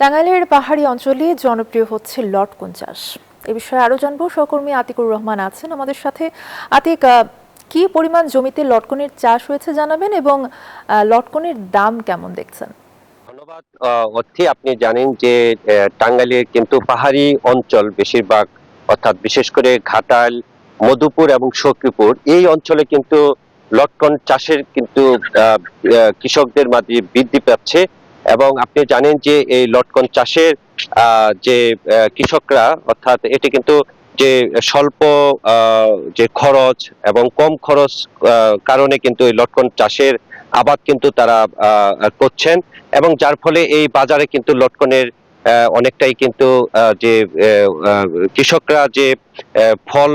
টাঙ্গাইলের পাহাড়ি অঞ্চলে জনপ্রিয় হচ্ছে লটকন চাষ। এ বিষয়ে আরো জানবো, সহকর্মী আতিকুর রহমান আছেন আমাদের সাথে। আতিক, কি পরিমাণ জমিতে লটকনের চাষ হয়েছে জানাবেন, এবং লটকনের দাম কেমন দেখছেন? ধন্যবাদ। অর্থে আপনি জানেন যে টাঙ্গাইলের কিন্তু পাহাড়ি অঞ্চল বেশিরভাগ, অর্থাৎ বিশেষ করে ঘাটাল, মধুপুর এবং সখীপুর এই অঞ্চলে কিন্তু লটকন চাষের কিন্তু আহ, কৃষকদের মাঝে বৃদ্ধি পাচ্ছে। এবং আপনি জানেন যে এই লটকন চাষের যে কৃষকরা, অর্থাৎ এটি কিন্তু যে স্বল্প যে খরচ এবং কম খরচ কারণে কিন্তু এই লটকন চাষের আবাদ কিন্তু তারা করছেন, এবং যার ফলে এই বাজারে কিন্তু লটকনের অনেকটাই কিন্তু যে কৃষকরা যে ফল,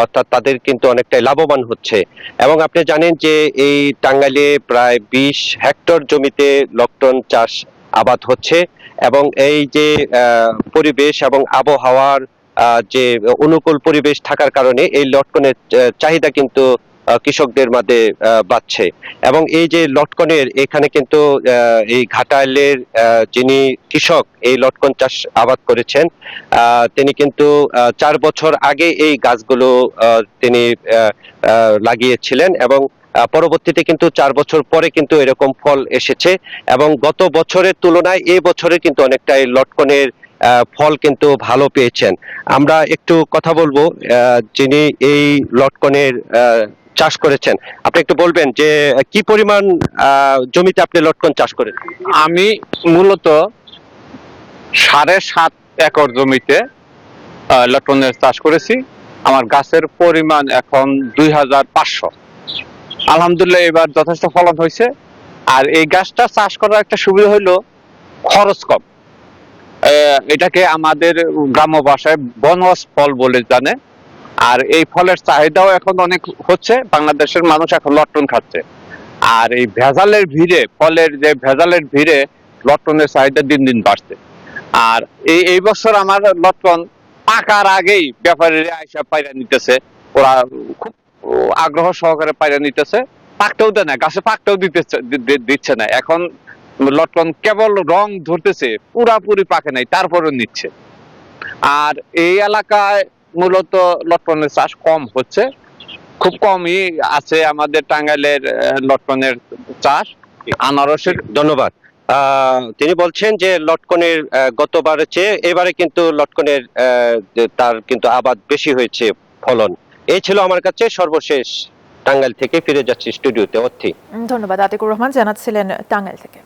অর্থাৎ তাদের কিন্তু অনেকটাই লাভবান হচ্ছে। এবং আপনি জানেন যে এই টাঙ্গাইলে প্রায় 20 হেক্টর জমিতে লটকন চাষ আবাদ হচ্ছে। এবং এই যে পরিবেশ এবং আবহাওয়ার যে অনুকূল পরিবেশ থাকার কারণে এই লটকনের চাহিদা কিন্তু কৃষকদের মাঝে বাড়ছে। এবং এই যে লটকনের এখানে কিন্তু এই ঘাটাইলের যিনি কৃষক এই লটকন চাষ আবাদ করেছেন, তিনি কিন্তু 4 বছর আগে এই গাছগুলো তিনি লাগিয়েছিলেন, এবং পরবর্তীতে কিন্তু 4 বছর পরে কিন্তু এরকম ফল এসেছে। এবং গত বছরের তুলনায় এই বছরে কিন্তু অনেকটাই লটকনের ফল কিন্তু ভালো পেয়েছেন। আমরা একটু কথা বলবো যিনি এই লটকনের চাষ করেছেন। আপনি একটু বলবেন যে কি পরিমাণ জমিতে আপনি লটকন চাষ করেছেন? আমি মূলত 7.5 একর জমিতে লটকনের চাষ করেছি। আমার গাছের পরিমাণ এখন 2500। আলহামদুলিল্লাহ এবার যথেষ্ট ফলন হয়েছে। আর এই গাছটা চাষ করার একটা সুবিধা হইলো খরচ কম। এটাকে আমাদের গ্রাম্য ভাষায় বনজ ফল বলে জানে। আর এই ফলের চাহিদাও এখন অনেক হচ্ছে, বাংলাদেশের মানুষ এখন লটকন খাচ্ছে। আর এই ভেজালের ভিড়ে, ফলের যে ভেজালের ভিড়ে লটকনের চাহিদা দিন দিন বাড়ছে। আর এই বছর আমার লটকন পাকার আগেই ব্যাপারীরা আইসা পাইরা নিতেছে। ওরা খুব আগ্রহ সহকারে পাইরা নিতেছে। পাকতেও দেয় না, গাছে পাকতেও দিচ্ছে না। এখন লটকন কেবল রং ধরতেছে, পুরাপুরি পাকে নাই, তারপরে নিচ্ছে। আর এই এলাকায় মূলত লটকনের চাষ কম হচ্ছে, খুব কমই আছে আমাদের টাঙ্গাইলের লটকনের চাষ। আনারসের ধন্যবাদ। তিনি বলছেন যে লটকনের গতবারের চেয়ে এবারে কিন্তু লটকনের তার কিন্তু আবাদ বেশি হয়েছে, ফলন। এই ছিল আমার কাছে সর্বশেষ। টাঙ্গাইল থেকে ফিরে যাচ্ছি স্টুডিওতে। অর্থী। ধন্যবাদ। আতিকুর রহমান জানাচ্ছিলেন টাঙ্গাইল থেকে।